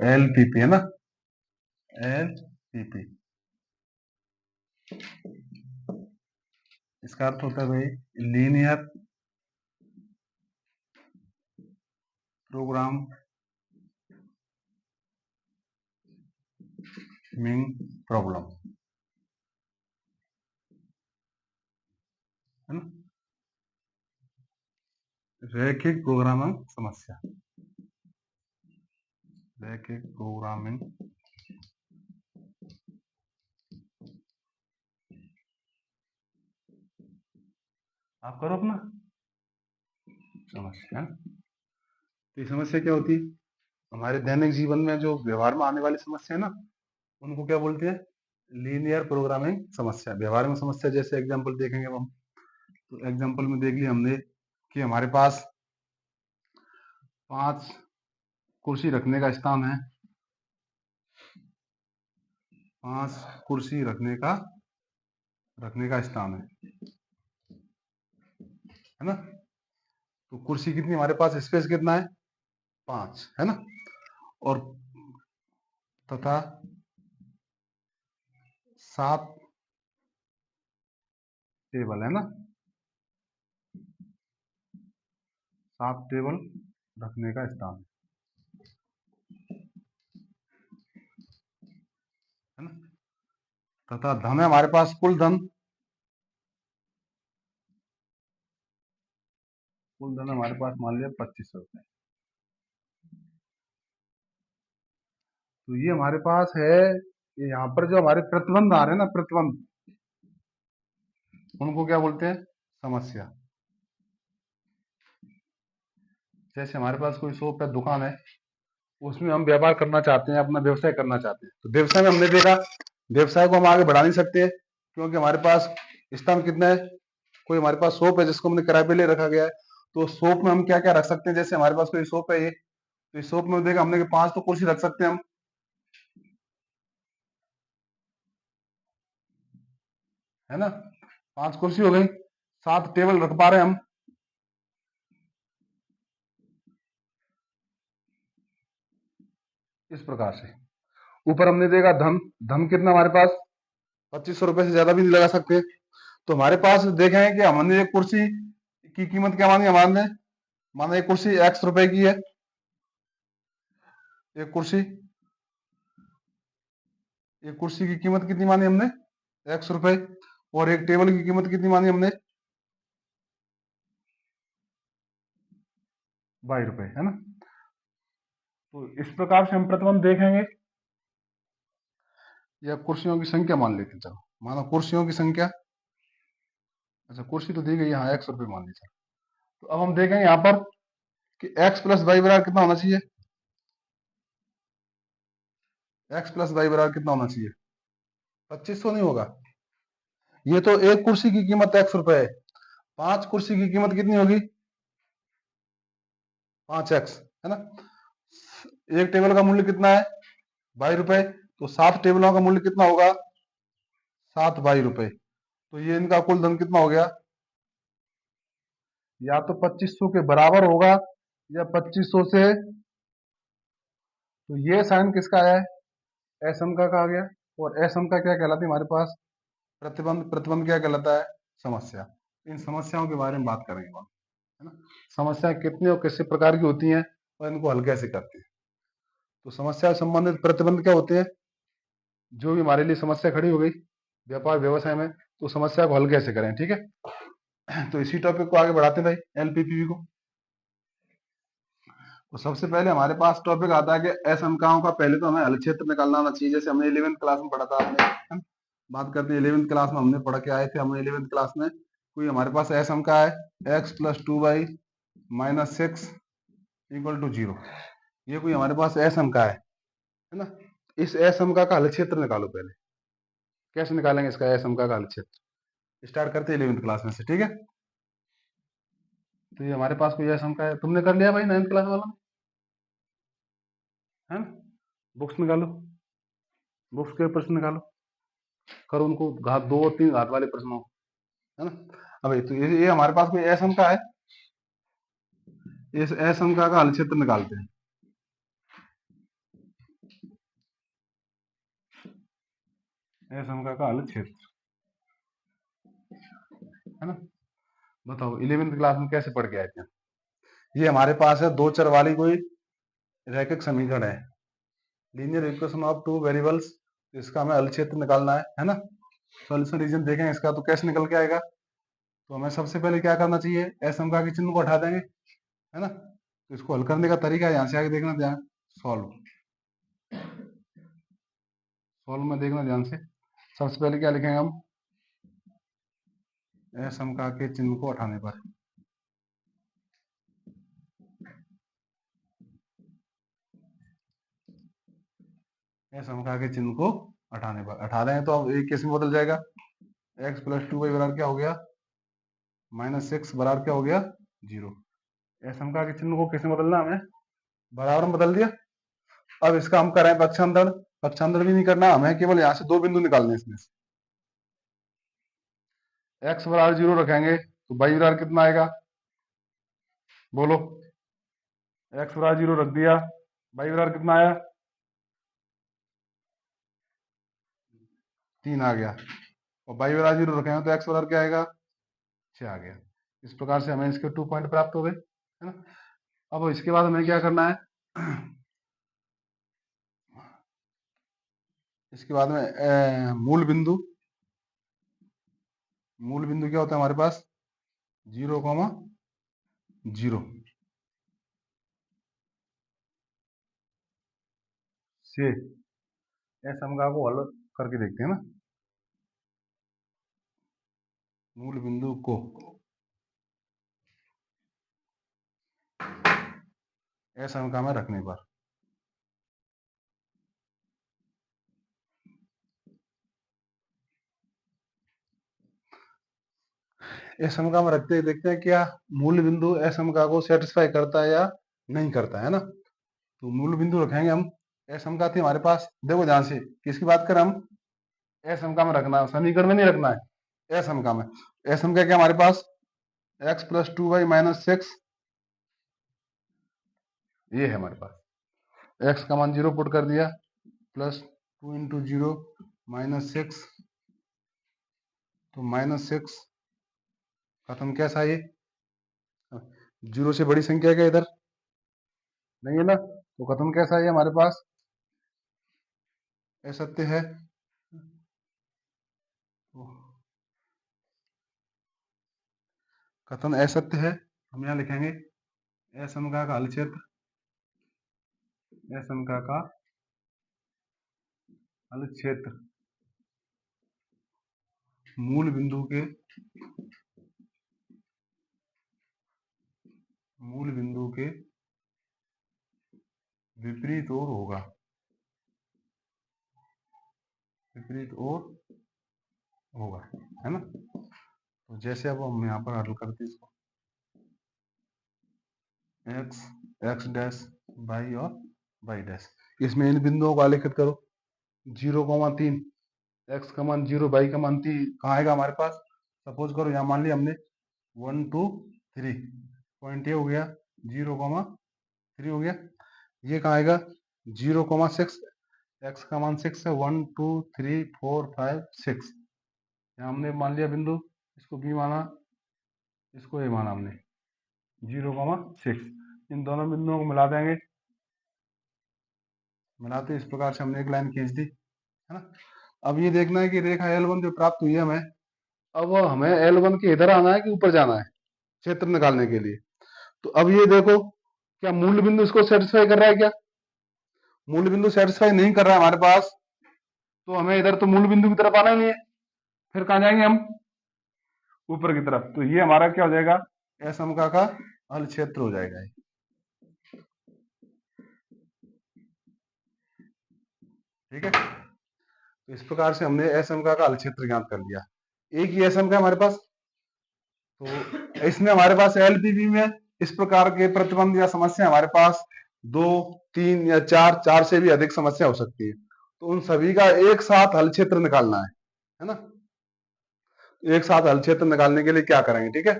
LPP है ना, LPP। इसका अर्थ होता है भाई लीनियर प्रोग्रामिंग प्रॉब्लम, है ना, रैखिक प्रोग्रामिंग समस्या, रैखिक प्रोग्रामिंग आप करो अपना समस्या। तो ये समस्या क्या होती है, हमारे दैनिक जीवन में जो व्यवहार में आने वाली समस्या है ना, उनको क्या बोलते हैं, लीनियर प्रोग्रामिंग समस्या। व्यवहार में समस्या जैसे एग्जांपल देखेंगे अब हम, तो एग्जांपल में देख लिया हमने कि हमारे पास 5 कुर्सी रखने का स्थान है, 5 कुर्सी रखने का स्थान है ना। तो कुर्सी कितनी, हमारे पास स्पेस कितना है, 5 है ना, और तथा 7 टेबल है ना, 7 टेबल रखने का स्थान है ना, तथा धन है हमारे पास, कुल धन हमारे पास मान लिया 2500 रुपए। तो ये हमारे पास है, ये यहाँ पर जो हमारे प्रतिबंध आ रहे हैं ना, प्रतिबंध, उनको क्या बोलते हैं, समस्या। जैसे हमारे पास कोई शॉप है, दुकान है, उसमें हम व्यापार करना चाहते हैं, अपना व्यवसाय करना चाहते हैं। तो व्यवसाय में हमने देखा, व्यवसाय को हम आगे बढ़ा नहीं सकते क्योंकि हमारे पास स्थान कितना है, कोई हमारे पास शॉप है जिसको हमने किराए पे ले रखा गया है। तो शॉप में हम क्या क्या रख सकते हैं, जैसे हमारे पास कोई शॉप है ये, तो इस शॉप में देखा हमने कि 5 तो कुर्सी रख सकते हैं हम, है ना, 5 कुर्सी हो गई, 7 टेबल रख पा रहे हैं हम। इस प्रकार से ऊपर हमने देखा धन, धन कितना हमारे पास, 2500 रुपए से ज्यादा भी नहीं लगा सकते। तो हमारे पास देखें कि हमने एक कुर्सी की कीमत क्या मानी, हमारे ने माना एक कुर्सी x रुपए की है, एक कुर्सी की कीमत कितनी मानी हमने, x रुपए, और एक टेबल की कीमत कितनी मानी हमने, y रुपए, है ना। तो इस प्रकार से हम प्रतिबंध देखेंगे, या कुर्सियों की संख्या मान लेते हैं, चलो मानो कुर्सियों की संख्या, अच्छा कुर्सी तो दी गई यहाँ x रुपए मान लीजिए। तो अब हम देखेंगे यहाँ पर कि x प्लस वाई बराबर कितना होना चाहिए, x प्लस वाई बराबर कितना होना चाहिए, 2500 नहीं होगा। ये तो एक कुर्सी की कीमत x रुपए है, 5 कुर्सी की कीमत कितनी होगी, 5x, है ना। एक टेबल का मूल्य कितना है, y रुपए, तो 7 टेबलों का मूल्य कितना होगा, 7 y रुपए। तो ये इनका कुल धन कितना हो गया, या तो 2500 के बराबर होगा या 2500 से, तो ये साइन किसका है, एसम का आ गया। और एसम का क्या कहलाती है हमारे पास, प्रतिबंध। प्रतिबंध क्या कहलाता है, समस्या। इन समस्याओं के बारे में बात करेंगे हम, है ना। समस्याएं कितने और किस प्रकार की होती हैं और इनको हल कैसे करते हैं। तो समस्या से संबंधित प्रतिबंध क्या होते हैं, जो भी हमारे लिए समस्या खड़ी हो गई व्यापार व्यवसाय में, तो समस्या को हल कैसे करें, ठीक है। तो इसी टॉपिक को आगे बढ़ाते हैं भाई, एलपीपीवी को। तो सबसे पहले हमारे पास टॉपिक आता है कि असंख्याओं का पहले तो हमें हल क्षेत्र निकालना आना चाहिए, जैसे हमने 11th क्लास में पढ़ा था आपने, है ना? बात करते हैं 11th क्लास में हमने पढ़ के आए थे, हमने 11th क्लास में कोई हमारे पास असंख्या है x plus 2y minus 6 equal to 0, ये कोई हमारे पास असंख्या है ना। इस असंख्या का हल क्षेत्र निकालो पहले। कैसे निकालेंगे इसका असंख्या का हल क्षेत्र, स्टार्ट करते हैं 11th क्लास में से, ठीक है। तो ये हमारे पास कोई असंख्या है, तुमने कर लिया भाई 9th क्लास वाला, है ना। बुक्स निकालो, बुक्स के प्रश्न निकालो, करो उनको घात 2 और 3 घात वाले प्रश्नों, है ना। अब तो ये हमारे पास कोई असंख्या है, इस असंख्या का हल क्षेत्र निकालते हैं। ए समका का हल क्षेत्र, है ना। बताओ 11वीं क्लास में कैसे पढ़ के आए थे। ये हमारे पास है दो चर वाली कोई रैखिक समीकरण है, linear equation of two variables. इसका हमें हल क्षेत्र निकालना है ना। सॉल्यूशन रीजन देखेंगे इसका तो कैसे निकल के आएगा। तो हमें सबसे पहले क्या करना चाहिए, ए समका के चिन्ह को हटा देंगे, है ना। तो इसको हल करने का तरीका यहाँ से आगे देखना ध्यान, सॉल्व सॉल्व में देखना ध्यान से। सबसे पहले क्या लिखेंगे हम, ए समका के चिन्ह को हटाने पर, ए समका के चिन्ह को हटाने पर, हटा देंगे तो अब एक किस में बदल जाएगा, एक्स प्लस टू वाई बराबर क्या हो गया, माइनस एक्स बराबर क्या हो गया, जीरो। ए समका के चिन्ह को किस में बदलना हमें, बराबर में बदल दिया। अब इसका हम करें पक्षांतर, पक्षांतर भी नहीं करना हमें, केवल यहाँ से दो बिंदु निकालने इसमें से। एक्स बराबर जीरो रखेंगे तो वाई बराबर कितना आएगा, बोलो। एक्स बराबर जीरो रख दिया, वाई बराबर कितना आया, 3 आ गया। और वाई बराबर जीरो रखेंगे तो एक्स बराबर क्या आएगा, 6 आ गया। इस प्रकार से हमें इसके 2 पॉइंट प्राप्त हो गए, है ना। अब इसके बाद हमें क्या करना है, इसके बाद में मूल बिंदु, मूल बिंदु क्या होता है हमारे पास, 0,0 से ए समका को हल करके देखते हैं ना। मूल बिंदु को ए समका में रखने पर, ए समका में रखते ही देखते हैं क्या मूल बिंदु ए समका को सेटिस्फाई करता है या नहीं करता है ना। तो मूल बिंदु रखेंगे हम, ए समका थी हमारे पास, देखो ध्यान से किसकी बात करें हम, ए समका में रखना है, समीकरण में नहीं रखना है, ए समका में। ए समका क्या हमारे पास, x plus two y minus six, ये है हमारे पास। एक्स का मान 0 पुट कर दिया, प्लस 2 इंटू 0 माइनस 6, तो माइनस 6 खत्म कैसा ये, 0 से बड़ी संख्या क्या इधर नहीं है ना, तो खत्म कैसा है हमारे पास, असत्य है। तो कथन असत्य है, हम यहाँ लिखेंगे असमका का हल क्षेत्र, असमका का हल क्षेत्र मूल बिंदु के, मूल बिंदु के विपरीत ओर होगा, विपरीत ओर होगा, है ना। तो जैसे अब हम यहाँ पर हल करते हैं इसको, एक्स एक्स डैश वाई और वाई डैश, इसमें इन बिंदुओं को आलेखित करो, 0,3, एक्स का मान 0, वाई का मान 3 कहाँ आएगा हमारे पास, सपोज करो यहाँ मान लिया हमने 1 2 3 पॉइंट, ये हो गया 0,3 हो गया। ये कहाँ आएगा 0,6, एक्स का मान 6 है, 1 2 3 4 5 6, यहाँ हमने मान लिया बिंदु, इसको बी माना, इसको ए माना हमने, 0,6। इन दोनों बिंदुओं को मिला देंगे, मिलाते इस प्रकार से हमने एक लाइन खींच दी, है ना। अब ये देखना है कि रेखा L1 जो प्राप्त हुई है हमें, अब हमें L1 के इधर आना है कि ऊपर जाना है क्षेत्र निकालने के लिए। तो अब ये देखो क्या मूल बिंदु इसको सेटिस्फाई कर रहा है क्या, मूल बिंदु सेटिस्फाई नहीं कर रहा है हमारे पास, तो हमें इधर तो मूल बिंदु की तरफ आना ही नहीं है, फिर कहाँ जाएंगे हम, ऊपर की तरफ। तो ये हमारा क्या हो जाएगा, असमका का हल क्षेत्र हो जाएगा, ठीक है। तो इस प्रकार से हमने असमका का हल क्षेत्र ज्ञात कर लिया। एक ही असमका हमारे पास, तो इसमें हमारे पास एलपीबी में इस प्रकार के प्रतिबंध या समस्या हमारे पास 2 3 या 4, 4 से भी अधिक समस्या हो सकती है। तो उन सभी का एक साथ हल क्षेत्र निकालना है ना। एक साथ हल क्षेत्र निकालने के लिए क्या करेंगे, ठीक है।